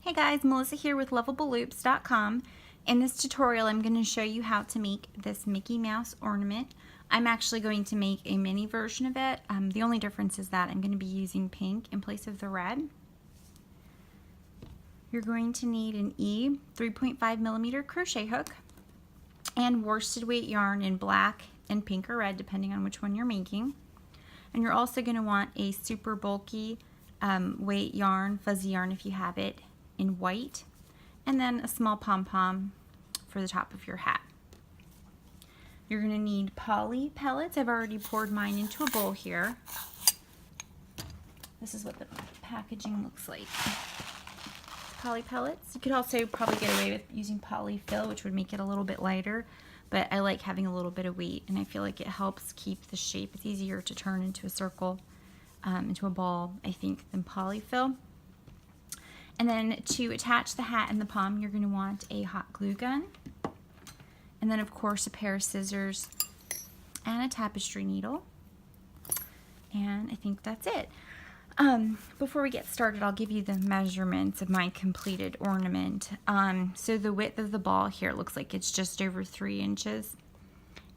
Hey guys, Melissa here with lovableloops.com. In this tutorial I'm going to show you how to make this Mickey Mouse ornament. I'm actually going to make a mini version of it. The only difference is that I'm going to be using pink in place of the red. You're going to need an E 3.5mm crochet hook and worsted weight yarn in black and pink or red depending on which one you're making. And you're also going to want a super bulky weight yarn, fuzzy yarn if you have it, in white, and then a small pom-pom for the top of your hat. You're going to need poly pellets. I've already poured mine into a bowl here. This is what the packaging looks like. Poly pellets. You could also probably get away with using polyfill, which would make it a little bit lighter, but I like having a little bit of weight, and I feel like it helps keep the shape. It's easier to turn into a circle, into a ball, I think, than polyfill. And then to attach the hat and the pom, you're going to want a hot glue gun. And then, of course, a pair of scissors and a tapestry needle. And I think that's it. Before we get started, I'll give you the measurements of my completed ornament. So the width of the ball here looks like it's just over 3 inches.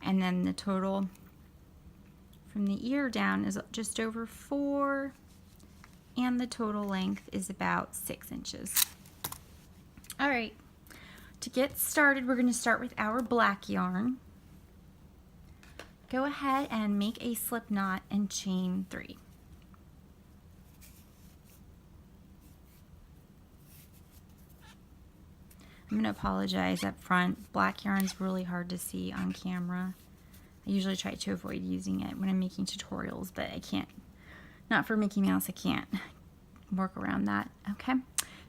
And then the total from the ear down is just over 4. And the total length is about 6 inches. All right, to get started, we're going to start with our black yarn. Go ahead and make a slip knot and chain 3. I'm going to apologize up front. Black yarn is really hard to see on camera. I usually try to avoid using it when I'm making tutorials, but I can't. Not for Mickey Mouse, I can't work around that. Okay,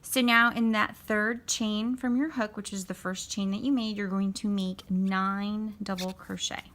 so now in that third chain from your hook, which is the first chain that you made, you're going to make 9 double crochet.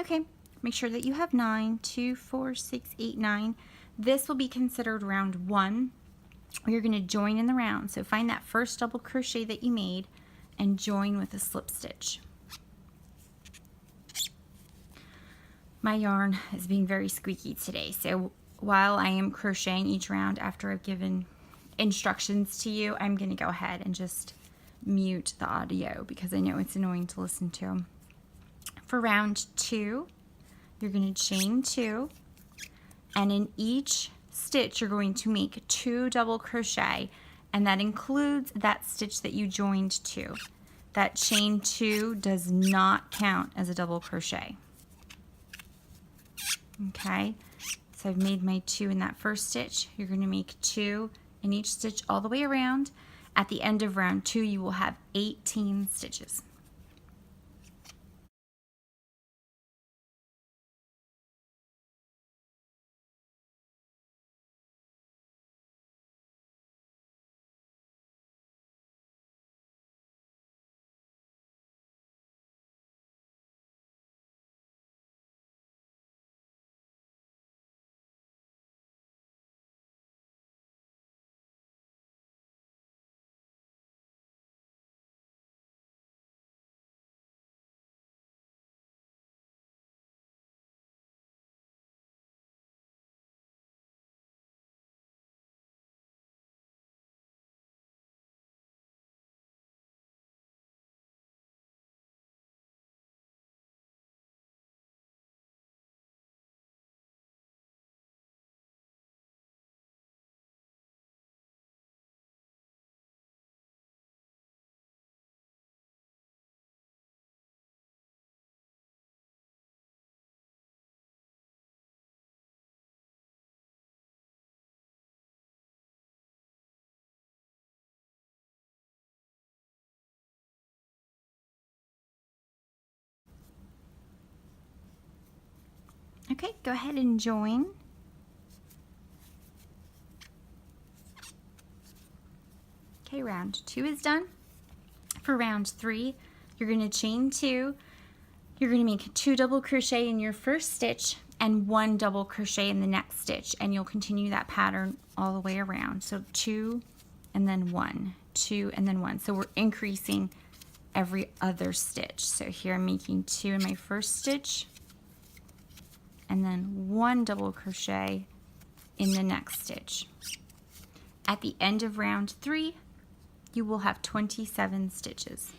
Okay, make sure that you have 9, 2, 4, 6, 8, 9. This will be considered round 1. You're going to join in the round. So find that first double crochet that you made and join with a slip stitch. My yarn is being very squeaky today, so while I am crocheting each round after I've given instructions to you, I'm going to go ahead and just mute the audio because I know it's annoying to listen to. For round 2, you're going to chain 2, and in each stitch you're going to make 2 double crochet, and that includes that stitch that you joined to. That chain 2 does not count as a double crochet. Okay, so I've made my 2 in that first stitch. You're going to make 2 in each stitch all the way around. At the end of round 2, you will have 18 stitches. Okay, go ahead and join. Okay, round 2 is done. For round 3, you're going to chain 2. You're going to make 2 double crochet in your first stitch and 1 double crochet in the next stitch, and you'll continue that pattern all the way around. So 2 and then 1, 2 and then 1. So we're increasing every other stitch. So here I'm making 2 in my first stitch and then 1 double crochet in the next stitch. At the end of round 3, you will have 27 stitches.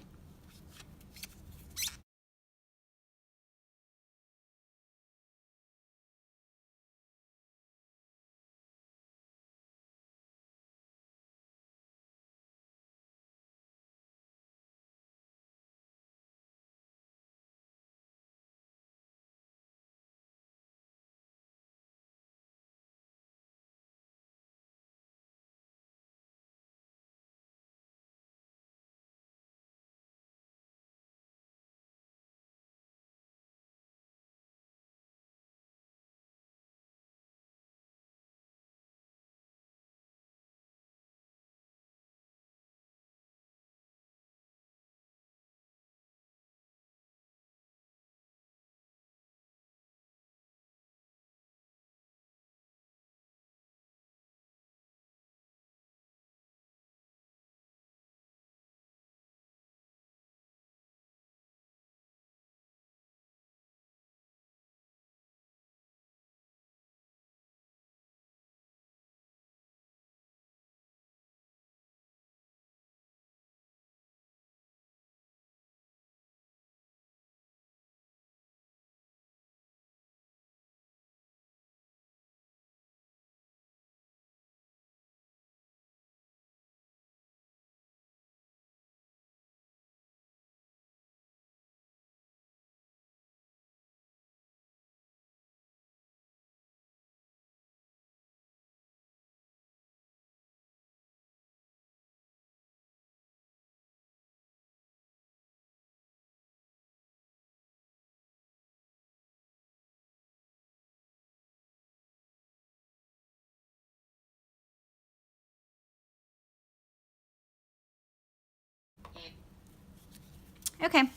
Okay,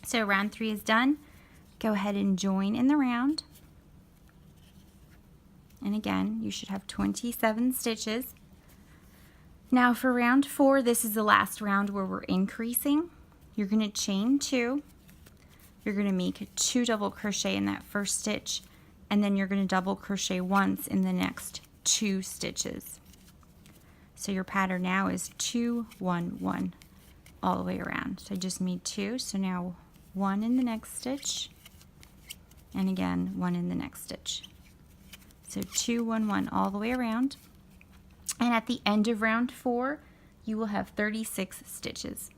so round 3 is done. Go ahead and join in the round. And again, you should have 27 stitches. Now for round 4, this is the last round where we're increasing. You're going to chain 2. You're going to make 2 double crochet in that first stitch, and then you're going to double crochet once in the next 2 stitches. So your pattern now is 2, 1, 1 all the way around. So I just made 2, so now 1 in the next stitch, and again 1 in the next stitch. So 2, 1, 1 all the way around. And at the end of round 4, you will have 36 stitches.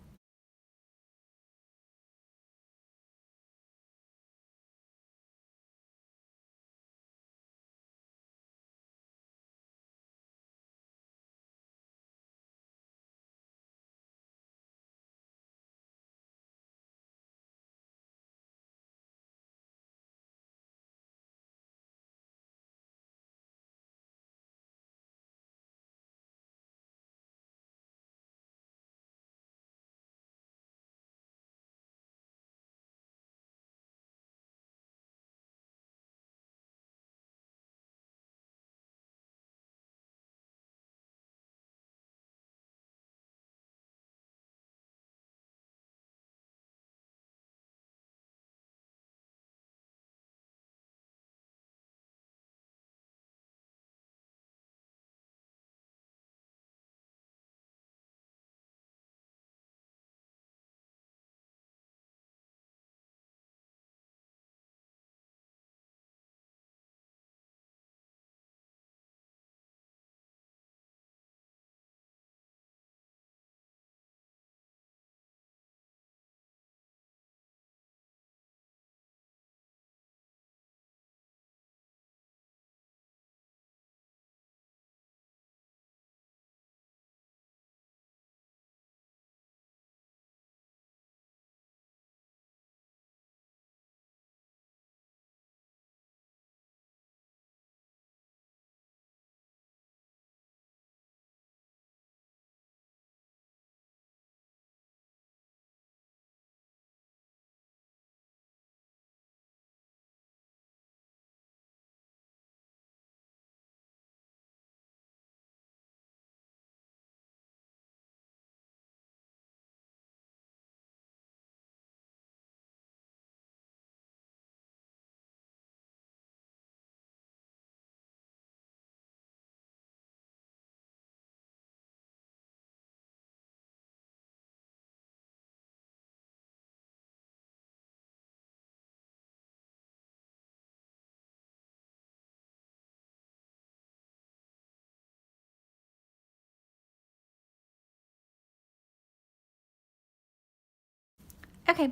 Okay,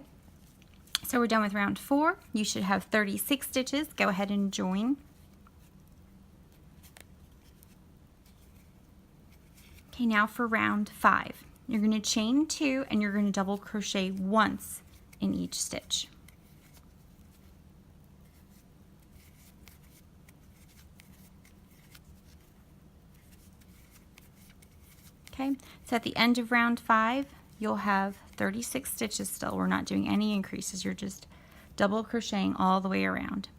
so we're done with round 4. You should have 36 stitches. Go ahead and join. Okay, now for round 5. You're going to chain 2 and you're going to double crochet once in each stitch. Okay, so at the end of round 5, you'll have 36 stitches still. We're not doing any increases. You're just double crocheting all the way around.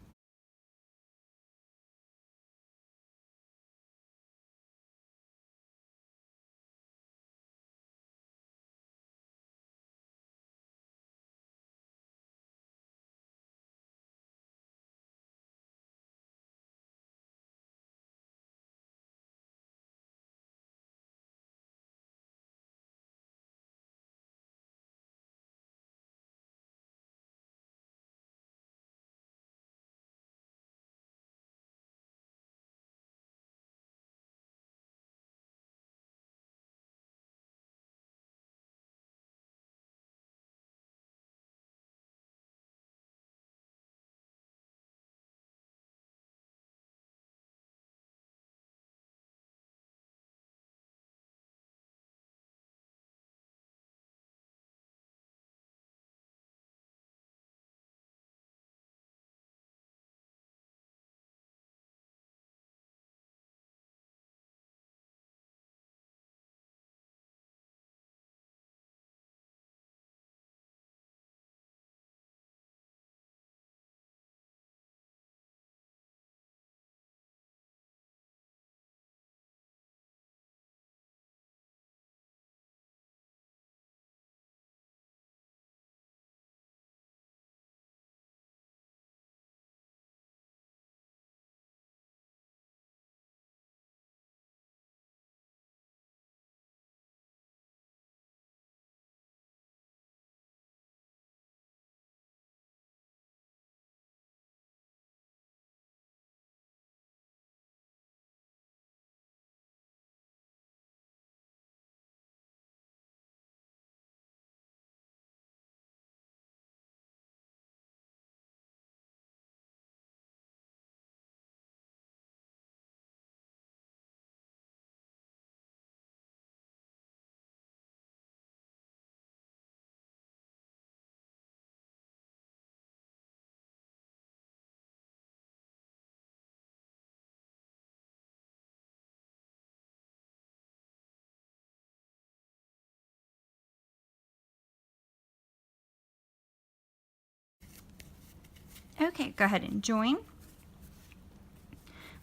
Okay, go ahead and join.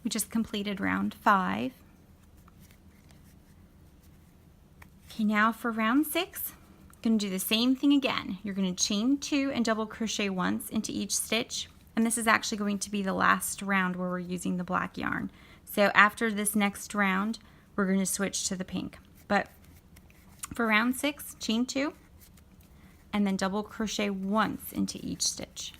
We just completed round 5. Okay, now for round 6, going to do the same thing again. You're going to chain 2 and double crochet once into each stitch. And this is actually going to be the last round where we're using the black yarn. So after this next round, we're going to switch to the pink. But for round 6, chain 2 and then double crochet once into each stitch.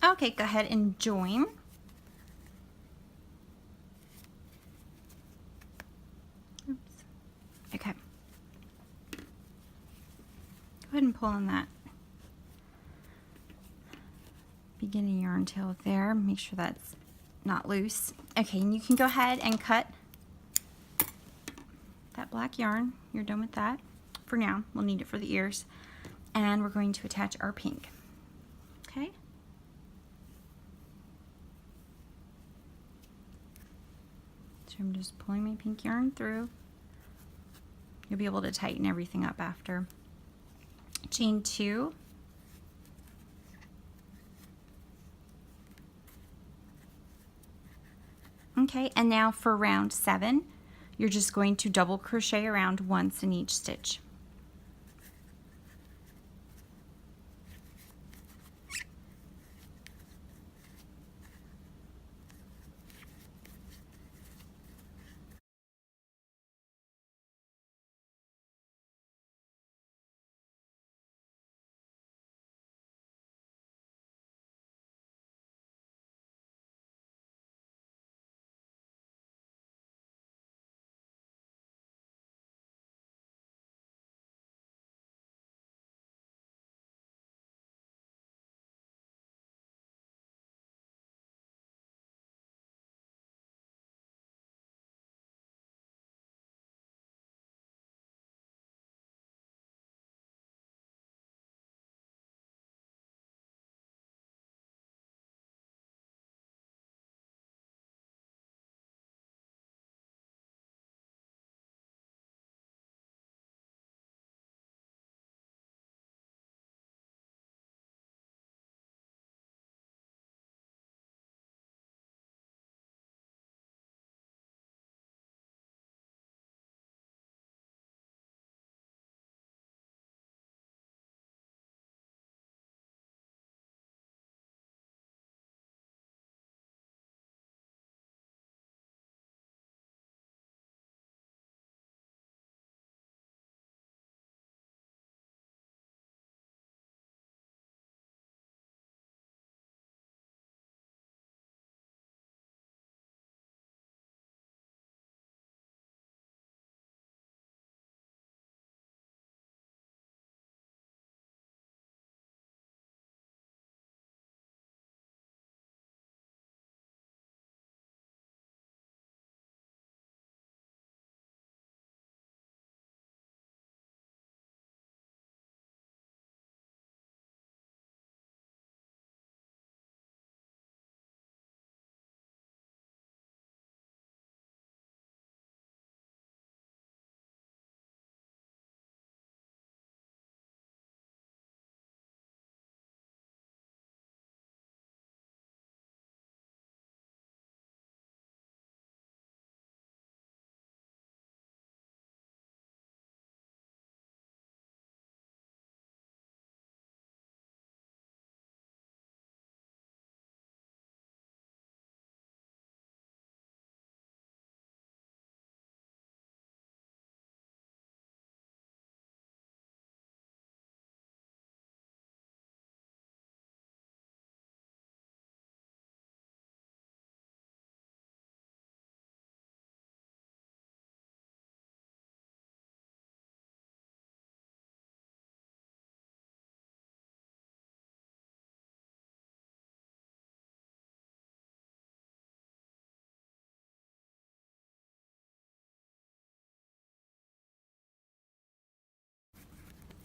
Okay, go ahead and join. Oops. Okay. Go ahead and pull on that beginning yarn tail there. Make sure that's not loose. Okay, and you can go ahead and cut that black yarn. You're done with that for now. We'll need it for the ears. And we're going to attach our pink. Okay. So I'm just pulling my pink yarn through. You'll be able to tighten everything up after. Chain 2. Okay, and now for round 7, you're just going to double crochet around once in each stitch.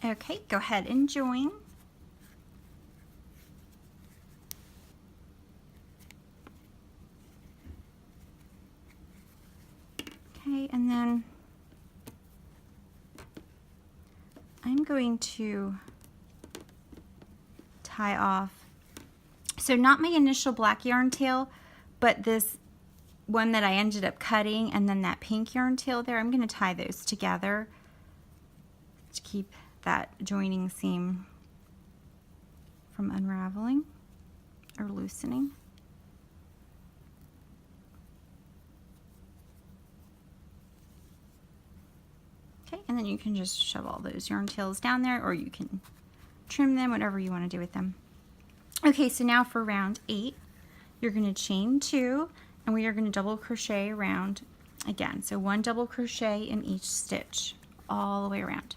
Okay, go ahead and join. Okay, and then I'm going to tie off, so not my initial black yarn tail, but this one that I ended up cutting, and then that pink yarn tail there. I'm going to tie those together to keep that joining seam from unraveling or loosening. Okay, and then you can just shove all those yarn tails down there, or you can trim them, whatever you want to do with them. Okay, so now for round 8, you're going to chain 2, and we are going to double crochet around again. So 1 double crochet in each stitch all the way around.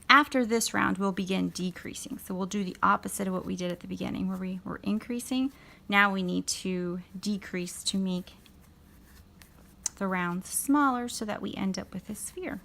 After this round, we'll begin decreasing. So we'll do the opposite of what we did at the beginning, where we were increasing. Now we need to decrease to make the rounds smaller so that we end up with a sphere.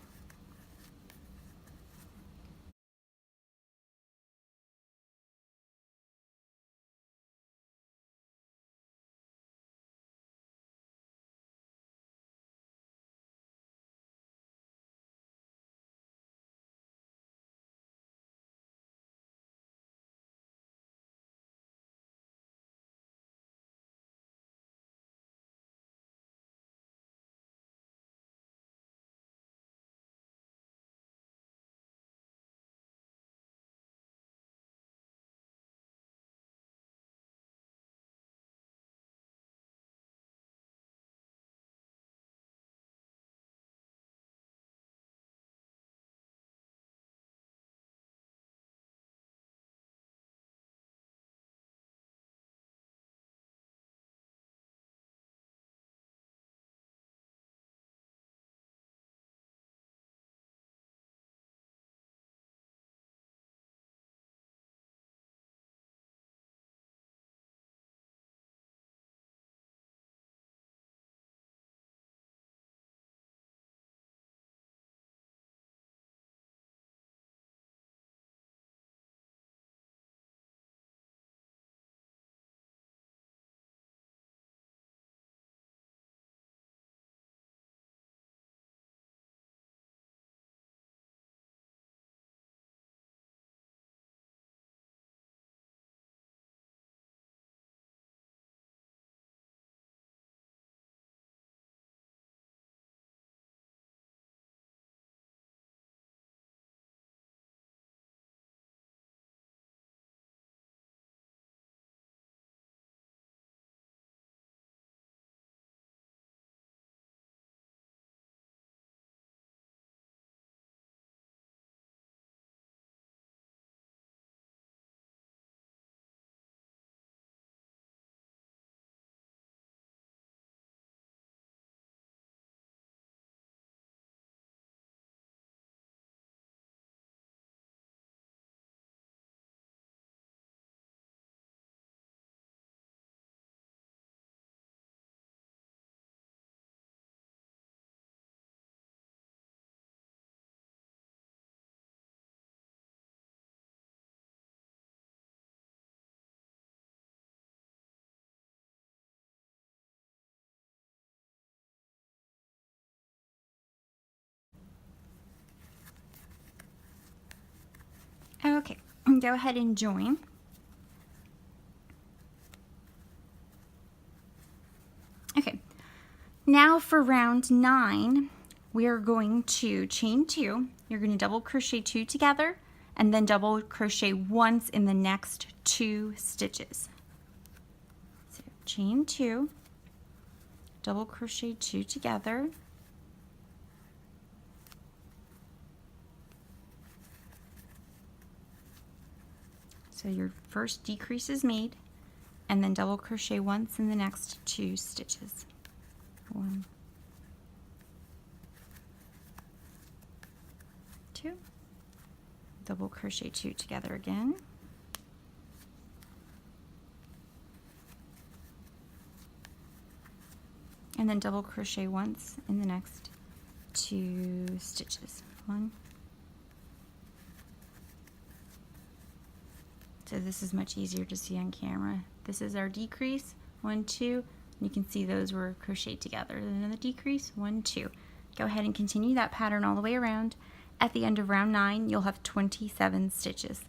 Okay, go ahead and join. Okay, now for round 9, we are going to chain 2. You're going to double crochet 2 together and then double crochet once in the next 2 stitches. So chain 2, double crochet 2 together, so your first decrease is made, and then double crochet once in the next 2 stitches. 1, 2, double crochet 2 together again, and then double crochet once in the next 2 stitches. 1. So this is much easier to see on camera. This is our decrease, 1, 2. You can see those were crocheted together. And then the decrease, 1, 2. Go ahead and continue that pattern all the way around. At the end of round 9, you'll have 27 stitches.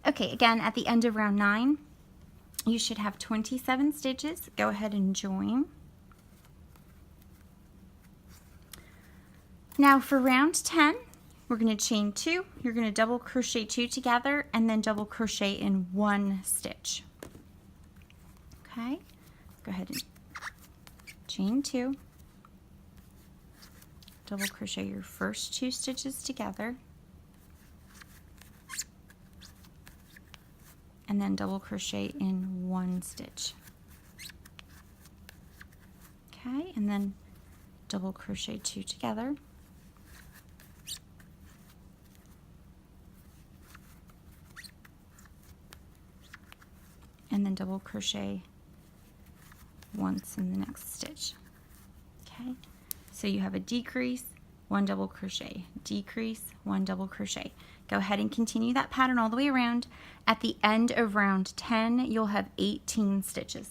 Okay, again, at the end of round 9, you should have 27 stitches. Go ahead and join. Now for round 10, we're going to chain 2. You're going to double crochet 2 together and then double crochet in 1 stitch. Okay, go ahead and chain 2. Double crochet your first 2 stitches together. And then double crochet in 1 stitch. Okay, and then double crochet 2 together. And then double crochet once in the next stitch. Okay, so you have a decrease, 1 double crochet, decrease, 1 double crochet. Go ahead and continue that pattern all the way around. At the end of round 10, you'll have 18 stitches.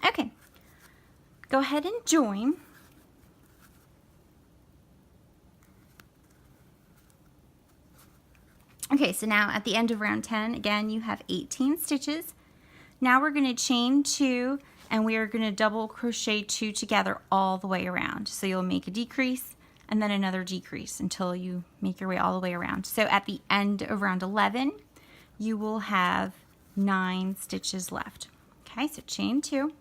Okay, go ahead and join. Okay, so now at the end of round 10, again, you have 18 stitches. Now we're going to chain 2 and we are going to double crochet 2 together all the way around. So you'll make a decrease and then another decrease until you make your way all the way around. So at the end of round 11, you will have 9 stitches left. Okay, so chain 2.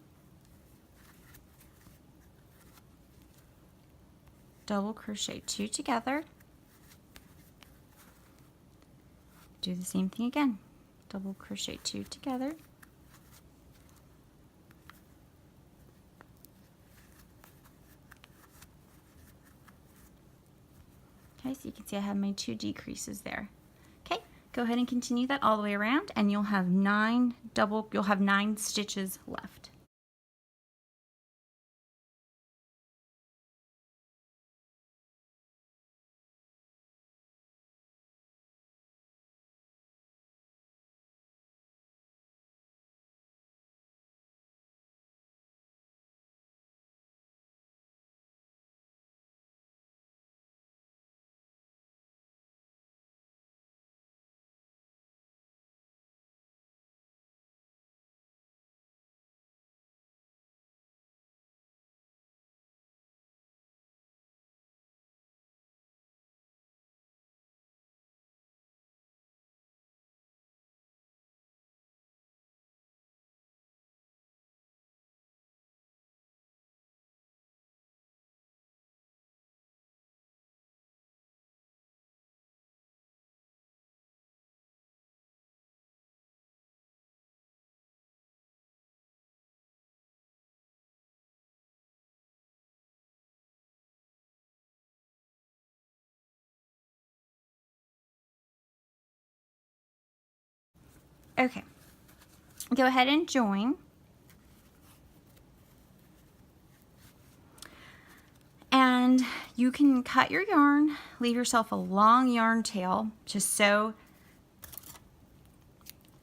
Double crochet 2 together. Do the same thing again. Double crochet 2 together. Okay, so you can see I have my 2 decreases there. Okay, go ahead and continue that all the way around and you'll have 9 stitches left. Okay, go ahead and join. And you can cut your yarn, leave yourself a long yarn tail to sew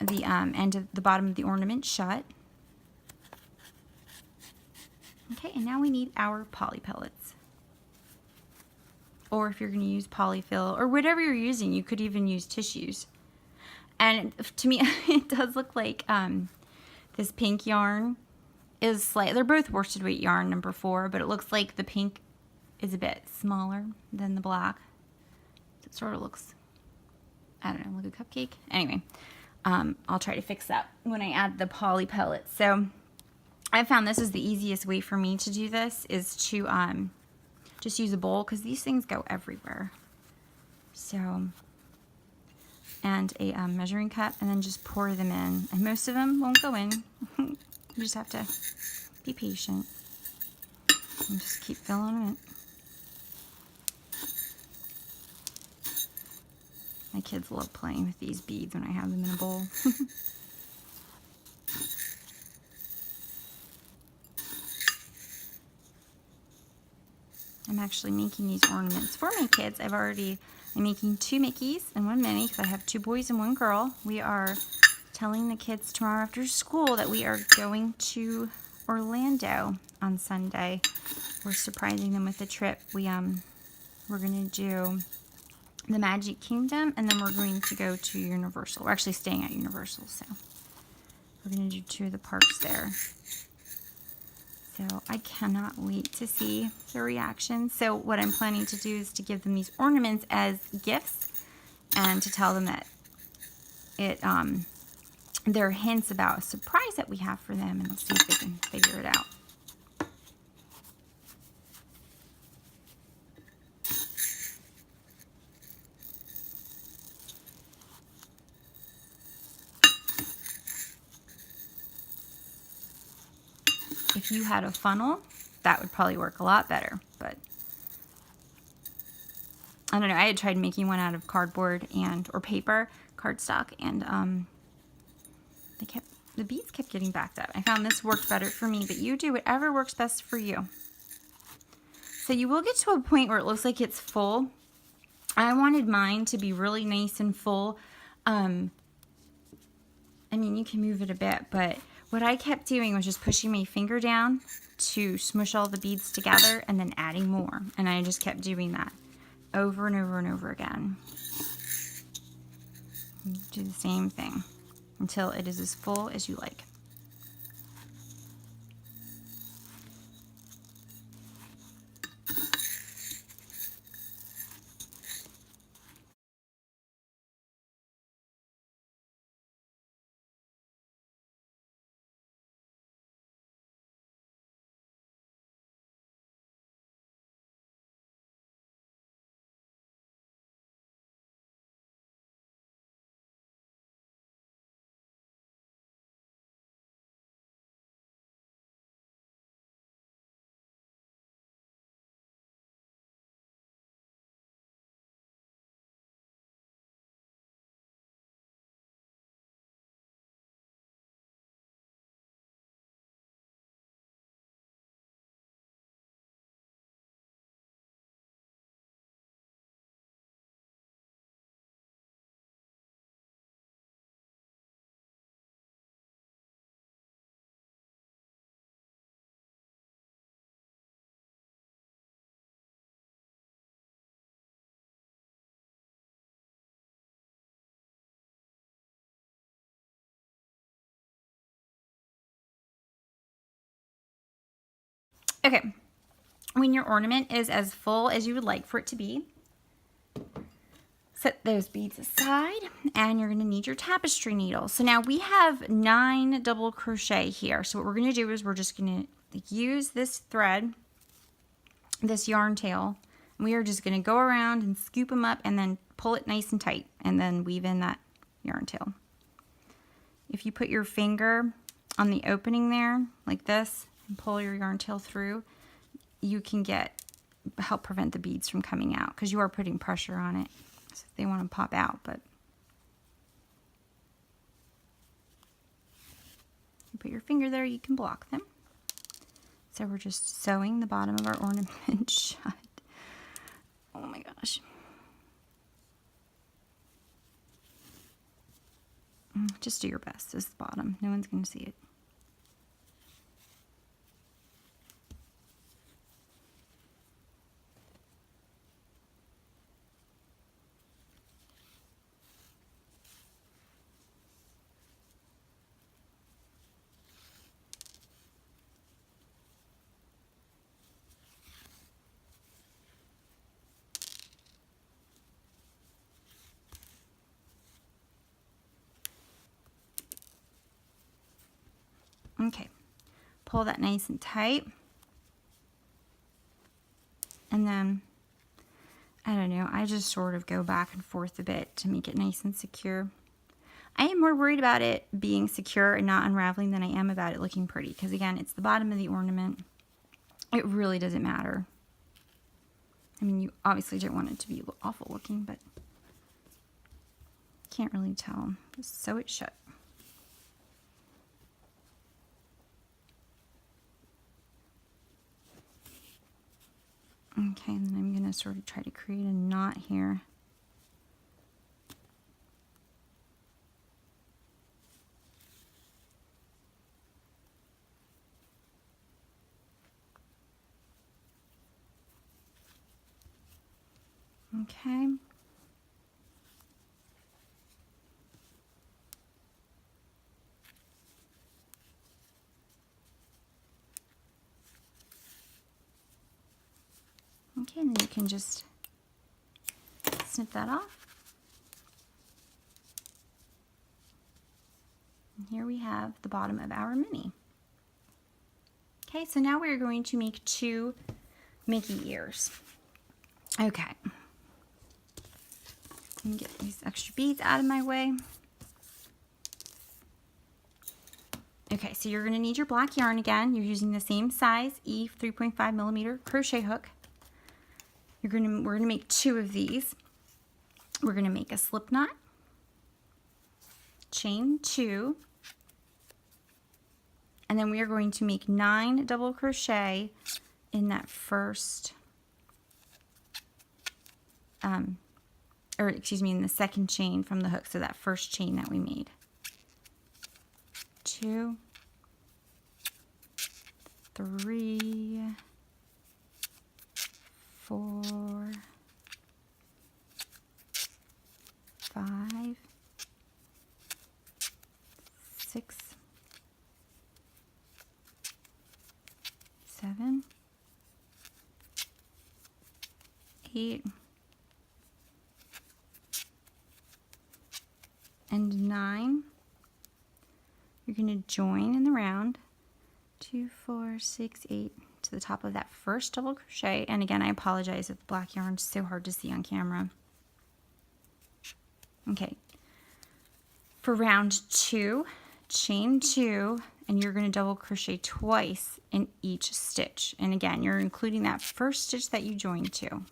the end of the bottom of the ornament shut. Okay, and now we need our poly pellets. Or if you're going to use polyfill or whatever you're using, you could even use tissues. And to me, it does look like this pink yarn is slight. They're both worsted weight yarn number 4, but it looks like the pink is a bit smaller than the black. It sort of looks, I don't know, like a cupcake. Anyway, I'll try to fix that when I add the poly pellets. So I found this is the easiest way for me to do this is to just use a bowl because these things go everywhere. So, and a measuring cup, and then just pour them in. And most of them won't go in. You just have to be patient and just keep filling them in. My kids love playing with these beads when I have them in a bowl. I'm actually making these ornaments for my kids. I'm making 2 Mickeys and 1 Minnie because I have 2 boys and 1 girl. We are telling the kids tomorrow after school that we are going to Orlando on Sunday. We're surprising them with a trip. We're going to do the Magic Kingdom, and then we're going to go to Universal. We're actually staying at Universal, so we're going to do 2 of the parks there. So I cannot wait to see their reaction. So what I'm planning to do is to give them these ornaments as gifts and to tell them that they're hints about a surprise that we have for them, and let's see if they can figure it out. If you had a funnel, that would probably work a lot better, but I don't know. I had tried making one out of cardboard or paper, cardstock, and the beads kept getting backed up. I found this worked better for me, but you do whatever works best for you. So you will get to a point where it looks like it's full. I wanted mine to be really nice and full. I mean, you can move it a bit, but what I kept doing was just pushing my finger down to smush all the beads together and then adding more. And I just kept doing that over and over and over again. Do the same thing until it is as full as you like. Okay, when your ornament is as full as you would like for it to be, set those beads aside, and you're going to need your tapestry needle. So now we have 9 double crochet here. So what we're going to do is we're just going to use this thread, this yarn tail, and we are just going to go around and scoop them up and then pull it nice and tight and then weave in that yarn tail. If you put your finger on the opening there like this and pull your yarn tail through, you can help prevent the beads from coming out because you are putting pressure on it. So they want to pop out, but You put your finger there, you can block them. So we're just sewing the bottom of our ornament shut. Oh my gosh. Just do your best. This is the bottom. No one's going to see it. Okay, pull that nice and tight. And then, I don't know, I just sort of go back and forth a bit to make it nice and secure. I am more worried about it being secure and not unraveling than I am about it looking pretty. Because again, it's the bottom of the ornament. It really doesn't matter. I mean, you obviously don't want it to be awful looking, but can't really tell. Just sew it shut. Okay, and then I'm going to sort of try to create a knot here. Okay. Okay, and then you can just snip that off. And here we have the bottom of our Minnie. Okay, so now we're going to make 2 Mickey ears. Okay. Let me get these extra beads out of my way. Okay, so you're going to need your black yarn again. You're using the same size E 3.5 millimeter crochet hook. We're gonna make 2 of these. We're gonna make a slip knot, chain 2, and then we are going to make 9 double crochet in that first, in the second chain from the hook. So that first chain that we made. 2, 3, 4, 5, 6, 7, 8, and 9. You're going to join in the round 2, 4, 6, 8 to the top of that first double crochet. And again, I apologize if the black yarn's so hard to see on camera. Okay, for round 2, chain 2, and you're going to double crochet twice in each stitch. And again, you're including that first stitch that you joined to.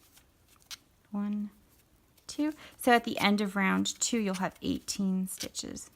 1, 2. So at the end of round 2, you'll have 18 stitches.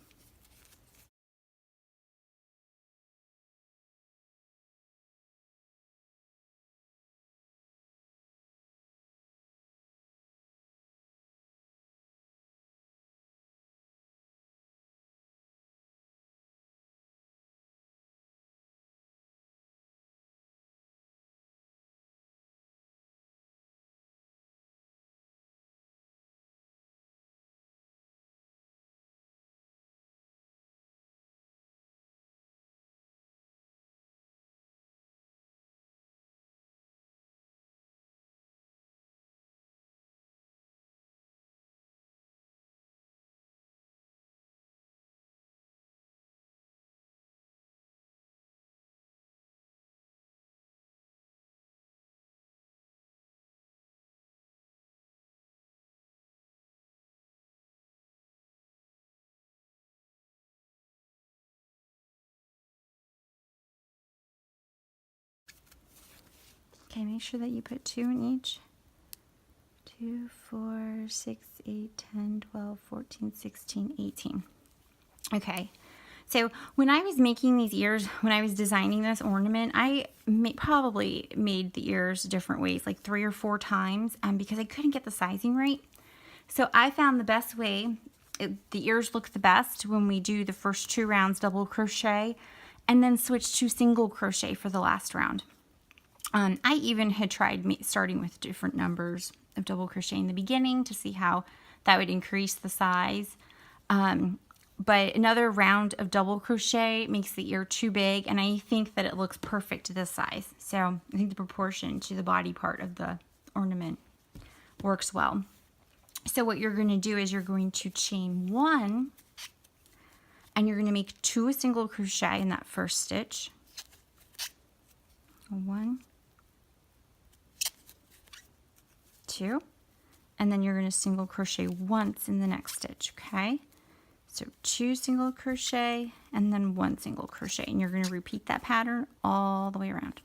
Okay, make sure that you put 2 in each. 2, 4, 6, 8, 10, 12, 14, 16, 18. Okay, So when I was making these ears, when I was designing this ornament, I probably made the ears different ways, like 3 or 4 times, because I couldn't get the sizing right. So I found the best way, the ears look the best when we do the first 2 rounds double crochet and then switch to single crochet for the last round. I even had tried starting with different numbers of double crochet in the beginning to see how that would increase the size. But another round of double crochet makes the ear too big, and I think that it looks perfect to this size. So I think the proportion to the body part of the ornament works well. So what you're going to do is you're going to chain 1, and you're going to make 2 single crochet in that first stitch. 1, 2, and then you're going to single crochet once in the next stitch, okay? So 2 single crochet and then 1 single crochet, and you're going to repeat that pattern all the way around.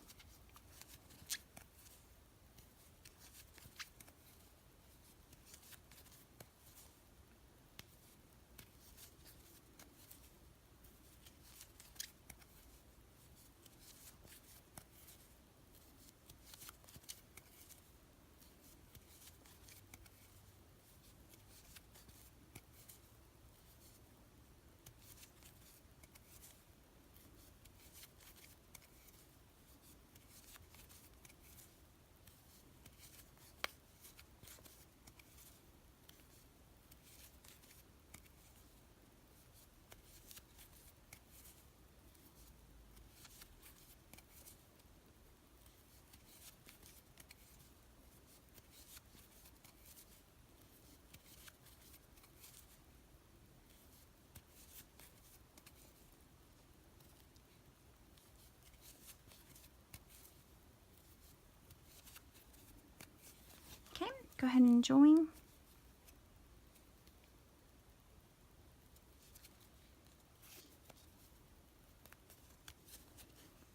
Okay, go ahead and join.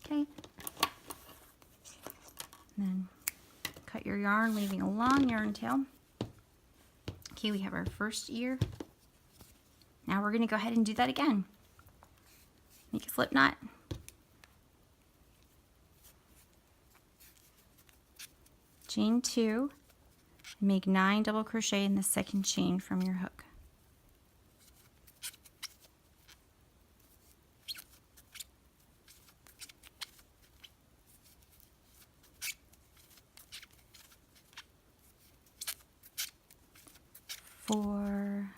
Okay. And then cut your yarn, leaving a long yarn tail. Okay, we have our first ear. Now we're going to go ahead and do that again. Make a slip knot. Chain 2. Make 9 double crochet in the second chain from your hook. Four,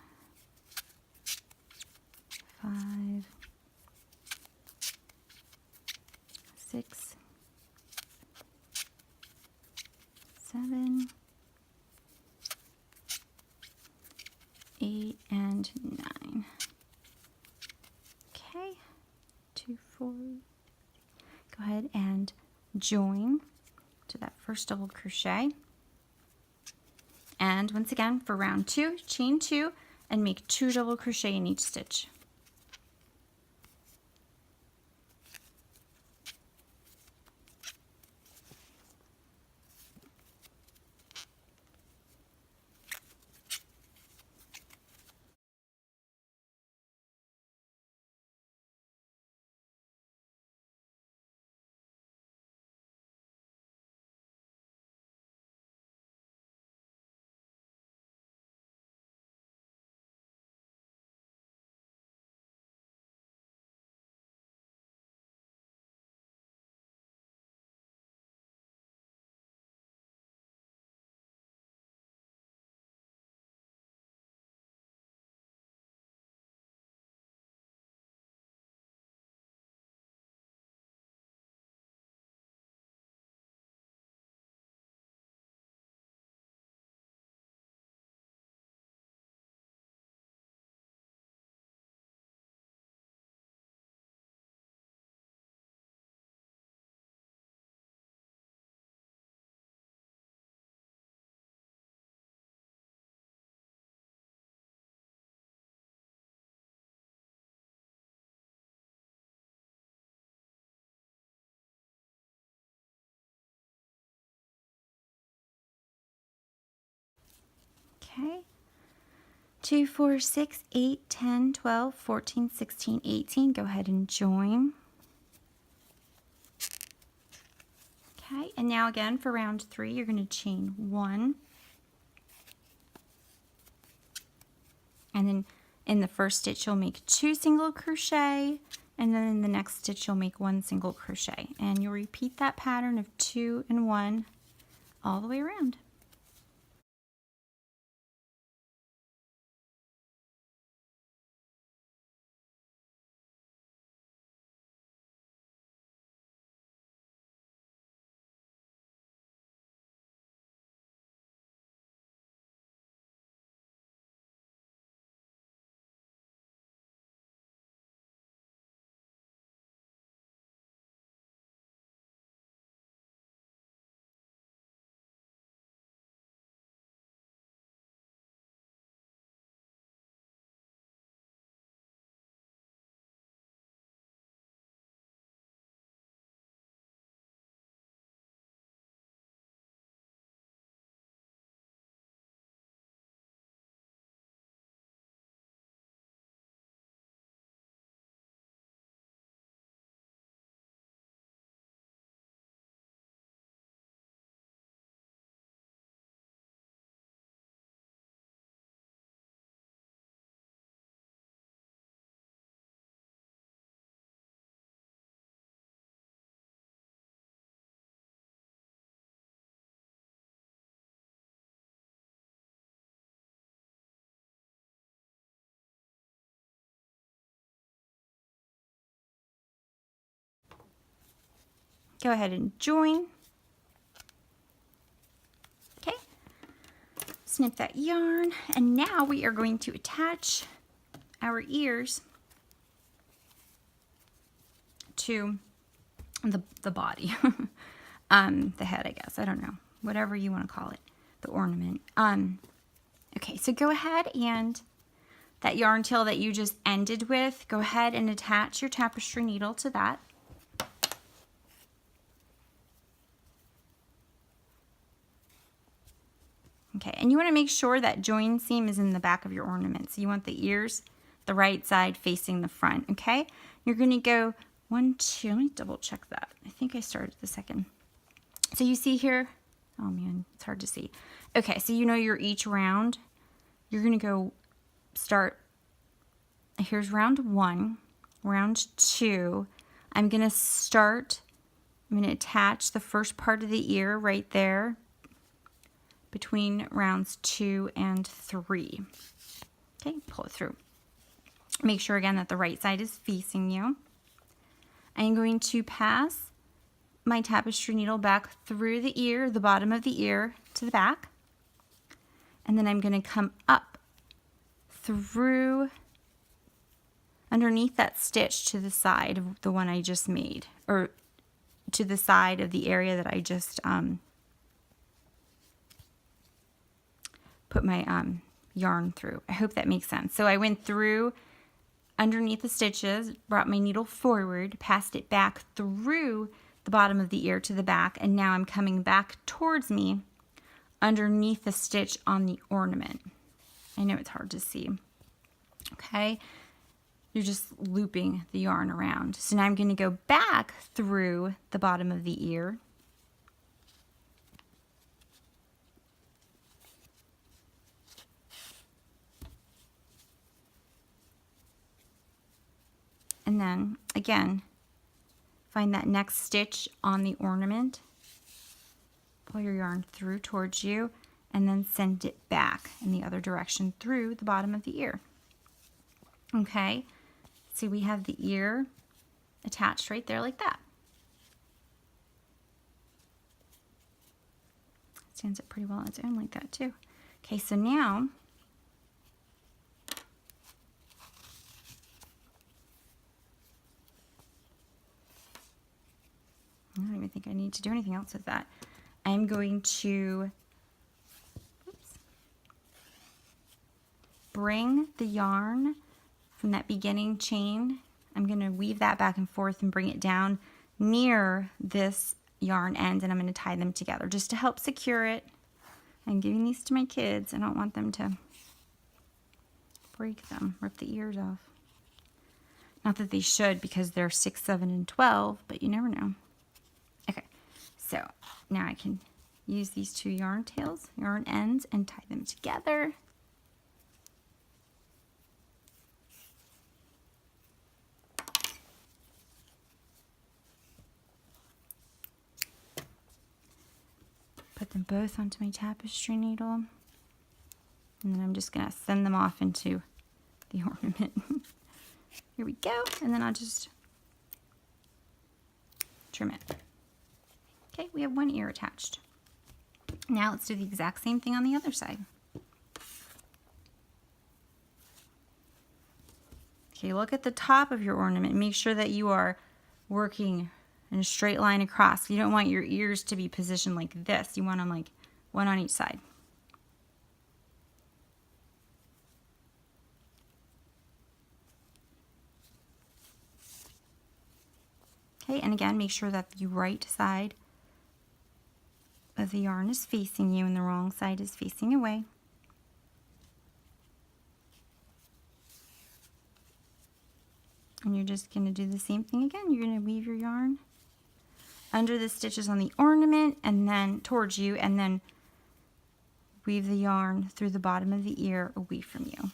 5, 6, 7, 8, and 9. Okay, 2, 4. Go ahead and join to that first double crochet. And once again, for round 2, chain 2 and make 2 double crochet in each stitch. Okay, 2, 4, 6, 8, 10, 12, 14, 16, 18. Go ahead and join. Okay, and now again for round 3, you're going to chain 1. And then in the first stitch, you'll make 2 single crochet, and then in the next stitch, you'll make 1 single crochet. And you'll repeat that pattern of 2 and 1 all the way around. Go ahead and join. Okay, snip that yarn, and now we are going to attach our ears to the body, the head, I guess. I don't know, whatever you want to call it, the ornament. Okay, so go ahead and that yarn tail that you just ended with, go ahead and attach your tapestry needle to that. Okay, and you want to make sure that join seam is in the back of your ornament. So you want the ears, the right side facing the front, okay? You're going to go 1, 2, let me double check that. I think I started the second. So you see here, oh man, it's hard to see. Okay, so you know you're each round. You're going to go start, here's round 1, round 2. I'm going to attach the first part of the ear right there, between rounds 2 and 3. Okay, pull it through. Make sure again that the right side is facing you. I'm going to pass my tapestry needle back through the ear, the bottom of the ear, to the back. And then I'm going to come up through underneath that stitch to the side of the one I just made, or to the side of the area that I just put my yarn through. I hope that makes sense. So I went through underneath the stitches, brought my needle forward, passed it back through the bottom of the ear to the back, and now I'm coming back towards me underneath the stitch on the ornament. I know it's hard to see. Okay, you're just looping the yarn around. So now I'm going to go back through the bottom of the ear. And then, again, find that next stitch on the ornament. Pull your yarn through towards you, and then send it back in the other direction through the bottom of the ear. Okay, so we have the ear attached right there like that. Stands up pretty well on its own like that too. Okay, so now I don't even think I need to do anything else with that. I'm going to bring the yarn from that beginning chain. I'm going to weave that back and forth and bring it down near this yarn end, and I'm going to tie them together just to help secure it. I'm giving these to my kids. I don't want them to break them, rip the ears off. Not that they should because they're 6, 7, and 12, but you never know. Okay, so now I can use these 2 yarn ends, and tie them together. Put them both onto my tapestry needle. And then I'm just going to send them off into the ornament. Here we go. And then I'll just trim it. Okay, we have 1 ear attached. Now let's do the exact same thing on the other side. Okay, look at the top of your ornament. Make sure that you are working in a straight line across. You don't want your ears to be positioned like this. You want them like 1 on each side. Okay, and again, make sure that the right side of the yarn is facing you and the wrong side is facing away. And you're just going to do the same thing again. You're going to weave your yarn under the stitches on the ornament and then towards you, and then weave the yarn through the bottom of the ear away from you.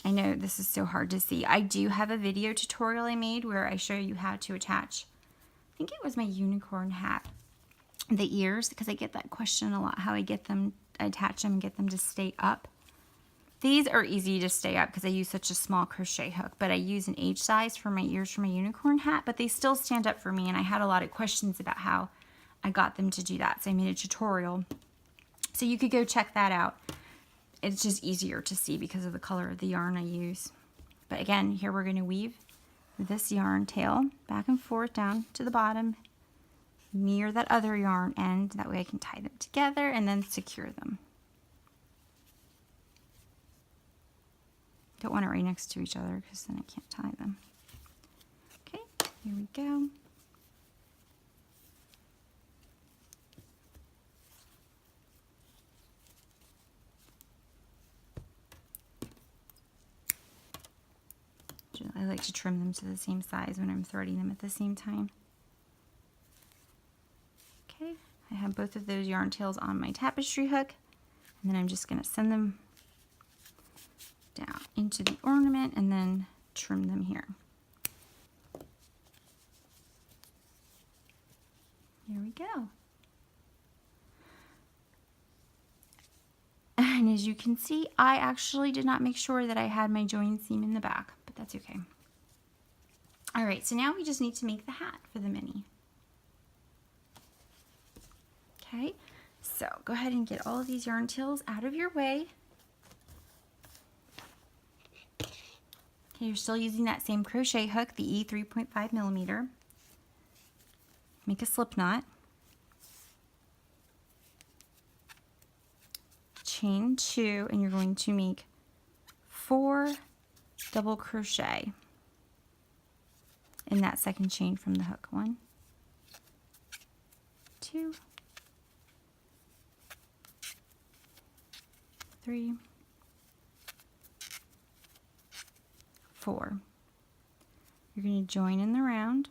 I know this is so hard to see. I do have a video tutorial I made where I show you how to attach, I think it was my unicorn hat, the ears, because I get that question a lot, how I get them, attach them and get them to stay up. These are easy to stay up because I use such a small crochet hook, but I use an H size for my ears for my unicorn hat, but they still stand up for me, and I had a lot of questions about how I got them to do that, so I made a tutorial. So you could go check that out. It's just easier to see because of the color of the yarn I use. But again, here we're going to weave this yarn tail back and forth down to the bottom near that other yarn end. That way I can tie them together and then secure them. Don't want it right next to each other because then I can't tie them. Okay, here we go. I like to trim them to the same size when I'm threading them at the same time. Okay, I have both of those yarn tails on my tapestry hook, and then I'm just going to send them down into the ornament and then trim them here. Here we go. And as you can see, I actually did not make sure that I had my join seam in the back, but that's okay. All right, so now we just need to make the hat for the Minnie. Okay, so go ahead and get all of these yarn tails out of your way. Okay, you're still using that same crochet hook, the E 3.5 millimeter. Make a slip knot. Chain 2, and you're going to make 4 double crochet in that second chain from the hook. 1, 2, 3, 4. You're going to join in the round.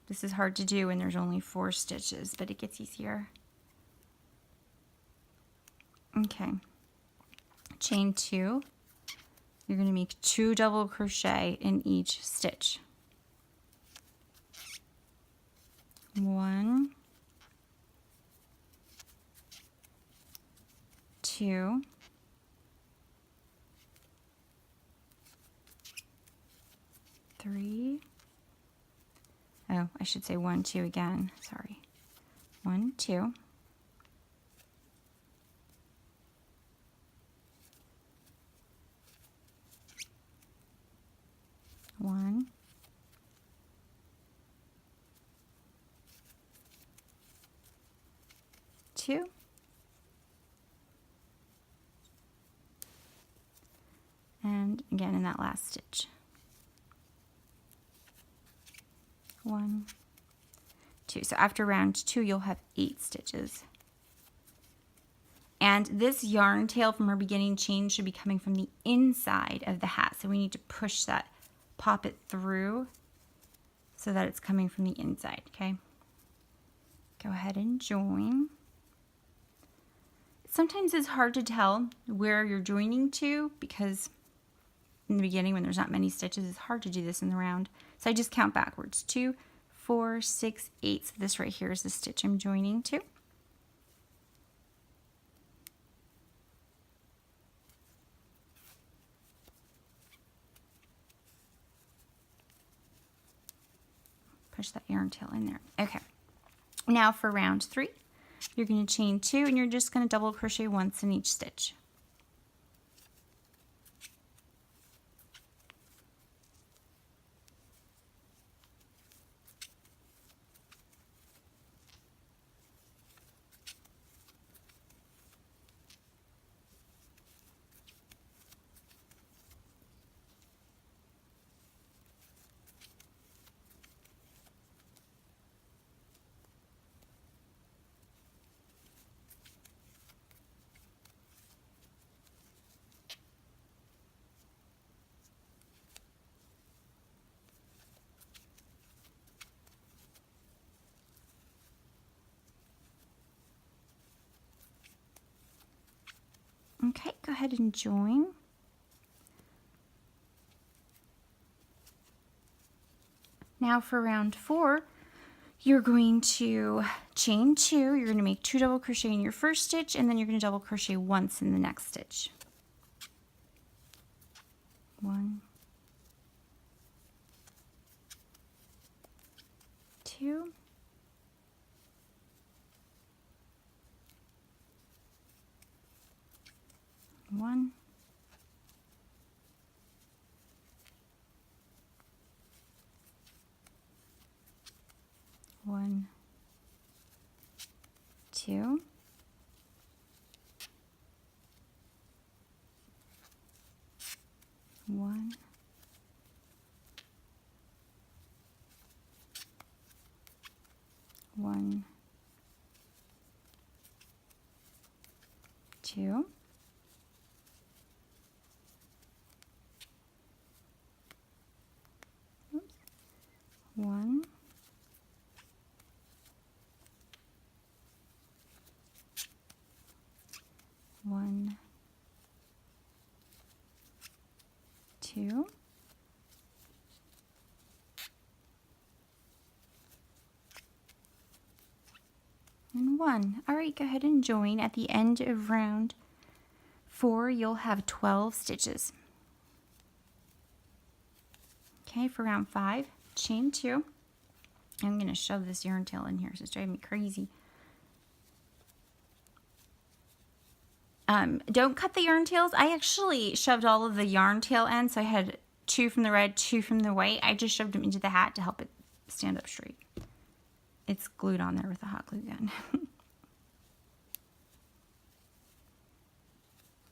This is hard to do when there's only 4 stitches, but it gets easier. Okay, chain 2, you're going to make 2 double crochet in each stitch. 1, 2, 3, oh, I should say 1, 2 again, sorry. 1, 2. 1, that last stitch. 1, 2. So after round 2, you'll have 8 stitches. And this yarn tail from our beginning chain should be coming from the inside of the hat. So we need to push that, pop it through so that it's coming from the inside, okay? Go ahead and join. Sometimes it's hard to tell where you're joining to because in the beginning when there's not many stitches, it's hard to do this in the round. So I just count backwards. 2, 4, 6, 8. So this right here is the stitch I'm joining to. Push that yarn tail in there. Okay. Now for round 3, you're going to chain 2 and you're just going to double crochet once in each stitch. Okay, go ahead and join. Now for round 4, you're going to chain 2. You're going to make 2 double crochet in your first stitch, and then you're going to double crochet once in the next stitch. 1, 2. 1, 1, 2, 1, 1, 2, 1, 1, 2, and 1. All right, go ahead and join. At the end of round 4, you'll have 12 stitches. Okay, for round 5, chain 2. I'm going to shove this yarn tail in here, so it's driving me crazy. Don't cut the yarn tails. I actually shoved all of the yarn tail ends, so I had 2 from the red, 2 from the white. I just shoved them into the hat to help it stand up straight. It's glued on there with a hot glue gun.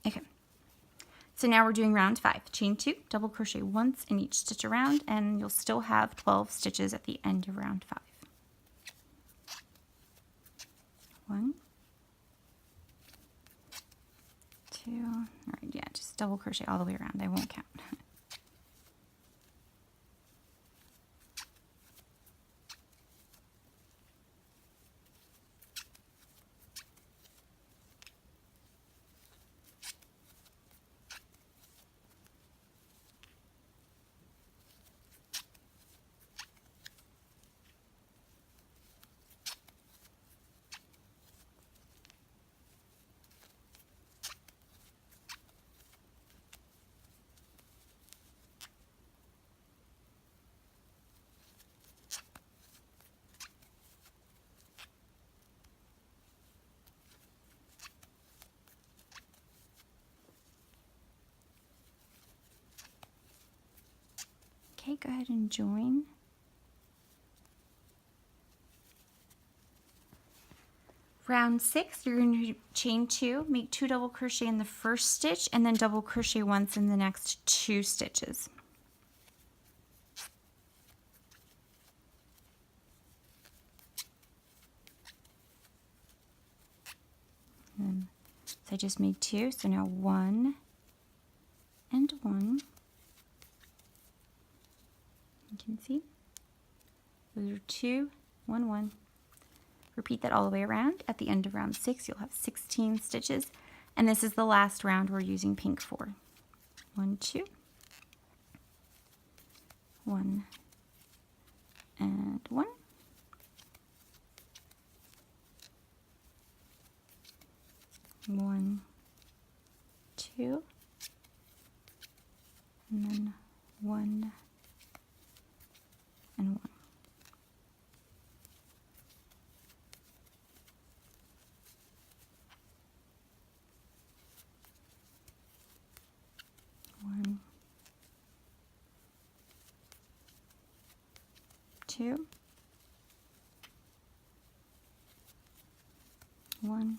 Okay. So now we're doing round 5. Chain 2, double crochet once in each stitch around, and you'll still have 12 stitches at the end of round 5. 1, 2, all right, yeah, just double crochet all the way around. I won't count. Okay, go ahead and join. Round 6, you're going to chain 2, make 2 double crochet in the first stitch, and then double crochet once in the next 2 stitches. So I just made 2, so now 1 and 1. You can see those are 2, 1, 1. Repeat that all the way around. At the end of round 6, you'll have 16 stitches, and this is the last round we're using pink for. 1, 2, 1 and 1. 1, 2, and then 1 and 1. One, 2, 1,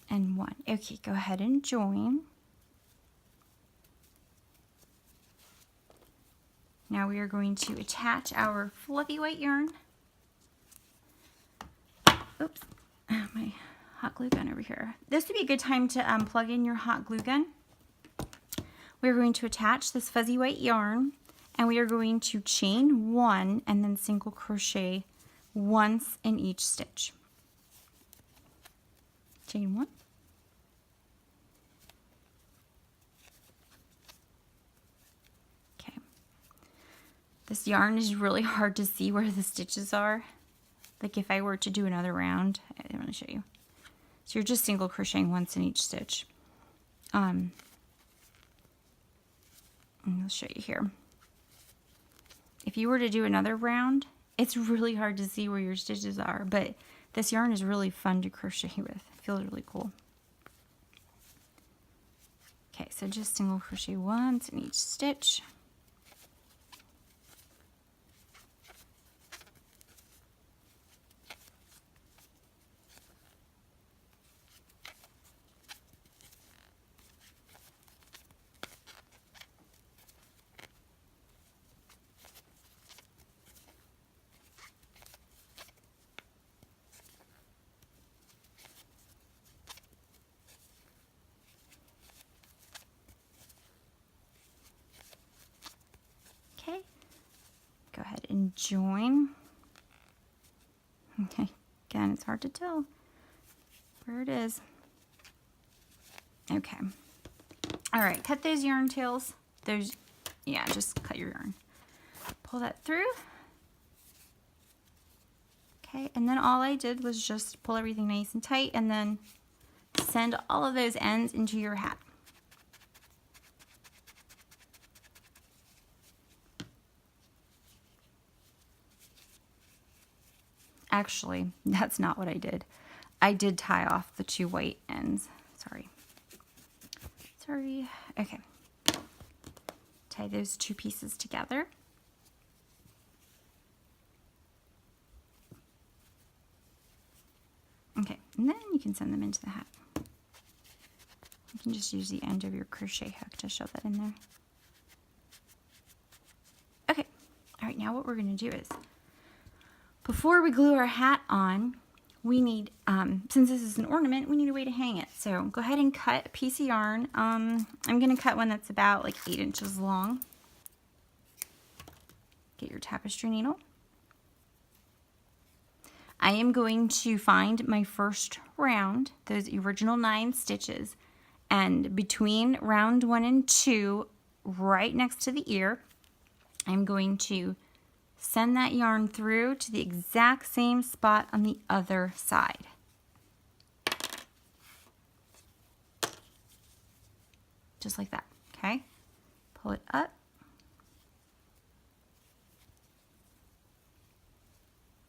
and 1. Okay, go ahead and join. Now we are going to attach our fluffy white yarn. Oops, my hot glue gun over here. This would be a good time to plug in your hot glue gun. We're going to attach this fuzzy white yarn, and we are going to chain 1 and then single crochet once in each stitch. Chain 1. Okay. This yarn is really hard to see where the stitches are. Like if I were to do another round, I'm going to show you. So you're just single crocheting once in each stitch. And I'll show you here. If you were to do another round, it's really hard to see where your stitches are, but this yarn is really fun to crochet with. It feels really cool. Okay, so just single crochet once in each stitch. Okay, go ahead and join. Okay, again, it's hard to tell where it is. Okay, all right, cut those yarn tails. Yeah, just cut your yarn. Pull that through. Okay, and then all I did was just pull everything nice and tight and then send all of those ends into your hat. Actually, that's not what I did. I did tie off the 2 white ends. Sorry. Okay. Tie those 2 pieces together. Okay, and then you can send them into the hat. You can just use the end of your crochet hook to shove that in there. Okay, all right, now what we're going to do is, before we glue our hat on, we need, since this is an ornament, we need a way to hang it. So go ahead and cut a piece of yarn. I'm going to cut one that's about like 8 inches long. Get your tapestry needle. I am going to find my first round, those original 9 stitches, and between round 1 and 2, right next to the ear, I'm going to send that yarn through to the exact same spot on the other side. Just like that, okay? Pull it up.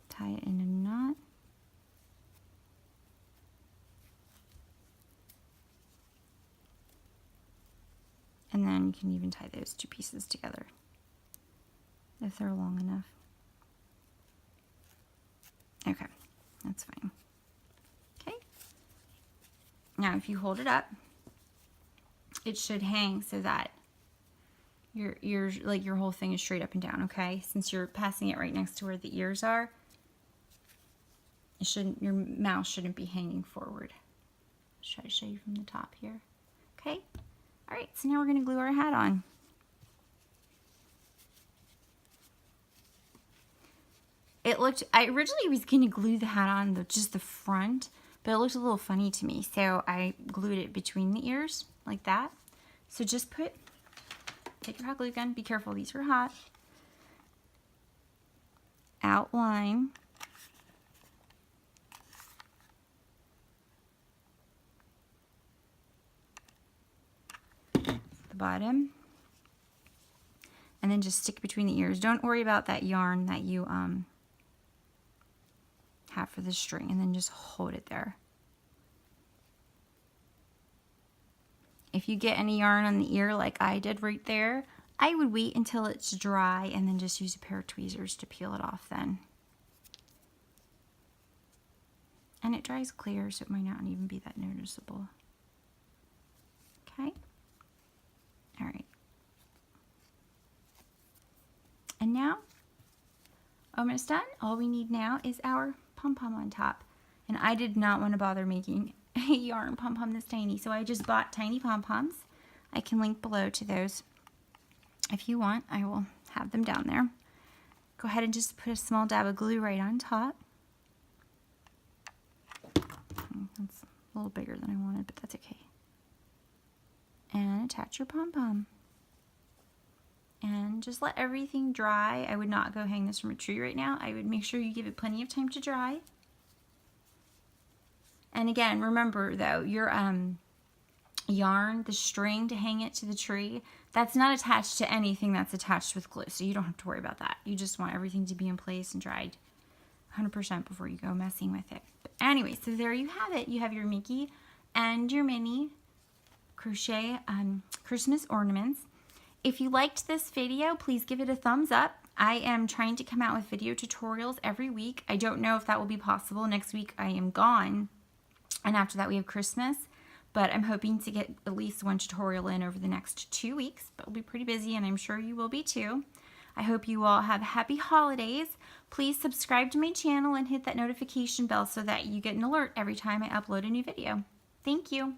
Tie it in a knot. And then you can even tie those 2 pieces together. if they're long enough. Okay, that's fine. Okay. Now if you hold it up, it should hang so that your ears, like your whole thing is straight up and down, okay? Since you're passing it right next to where the ears are, it shouldn't, your mouth shouldn't be hanging forward. I'll try to show you from the top here. Okay? All right, so now we're gonna glue our hat on. It looked, I originally was gonna glue the hat on just the front, but it looked a little funny to me, so I glued it between the ears, like that. So just take your hot glue gun, be careful, these are hot. Outline. The bottom. And then just stick between the ears. Don't worry about that yarn that you have for the string, and then just hold it there. If you get any yarn on the ear like I did right there, I would wait until it's dry and then just use a pair of tweezers to peel it off then. And it dries clear, so it might not even be that noticeable. Okay? All right. And now, almost done. All we need now is our pom-pom on top. And I did not want to bother making a yarn pom-pom this tiny, so I just bought tiny pom-poms. I can link below to those if you want. I will have them down there. Go ahead and just put a small dab of glue right on top. That's a little bigger than I wanted, but that's okay. And attach your pom-pom. And just let everything dry. I would not go hang this from a tree right now. I would make sure you give it plenty of time to dry. And again, remember though, your yarn, the string to hang it to the tree, that's not attached to anything that's attached with glue, so you don't have to worry about that. You just want everything to be in place and dried 100% before you go messing with it. But anyway, so there you have it. You have your Mickey and your Minnie crochet Christmas ornaments. If you liked this video, please give it a thumbs up. I am trying to come out with video tutorials every week. I don't know if that will be possible. Next week I am gone, and after that we have Christmas, but I'm hoping to get at least one tutorial in over the next 2 weeks, but we'll be pretty busy, and I'm sure you will be too. I hope you all have happy holidays. Please subscribe to my channel and hit that notification bell so that you get an alert every time I upload a new video. Thank you.